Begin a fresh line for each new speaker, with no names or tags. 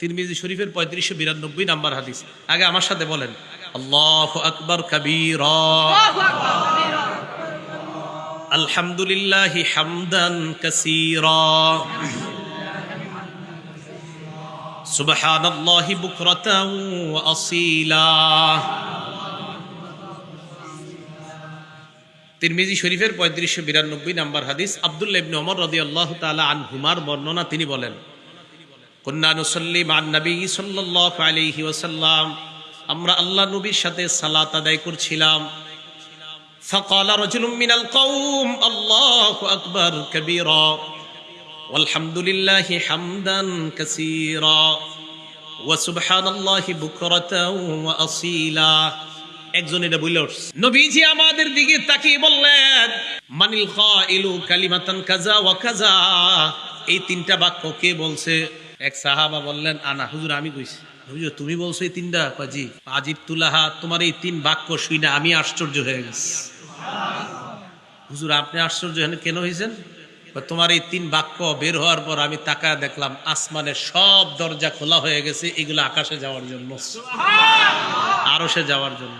তিরমিজি শরীফের 3592 নাম্বার হাদিস। আগে আমার সাথে বলেন আল্লাহু আকবার কাবীরা, আলহামদুলিল্লাহি হামদান কাসীরা, সুবহানাল্লাহি বুকরাতাও ওয়া আসীলা। তিরমিজি শরীফের 3592 নাম্বার হাদিস। আব্দুল্লাহ ইবনে ওমর রাদিয়াল্লাহু তাআলা আনহুমার বর্ণনা, তিনি বলেন কুন্না নুসাল্লি মা'আন নবী সাল্লাল্লাহু আলাইহি ওয়াসাল্লাম, আমরা আল্লাহ নবীর সাথে সালাত আদায় করছিলাম। ফাকালা রাজুলুম মিনাল কওম আল্লাহু আকবার কাবীরা ওয়ালহামদুলিল্লাহি হামদান কাসীরা ওয়া সুবহানাল্লাহি বুকরাতাও ওয়া আসীলা। একজন এটা বলে উঠছে, নবীজি আমাদের দিকে তাকিয়ে বললেন মানিল কাইলু কালিমাতান কাযা ওয়া কাযা, এই তিনটা বাক্য কে বলছে? এক সাহাবা বললেন আনা, হুজুর আমি কইছি। হুজুর তুমি বলছো এই তিনটা? জি। আজিব তুলাহা, তোমার এই তিন বাক্য শুই না আমি আশ্চর্য হয়ে গেছি। হুজুর আপনি আশ্চর্য কেন হয়েছেন? তোমার এই তিন বাক্য বের হওয়ার পর আমি তাকায় দেখলাম আসমানের সব দরজা খোলা হয়ে গেছে, এগুলো আকাশে যাওয়ার জন্য, আরশে যাওয়ার জন্য।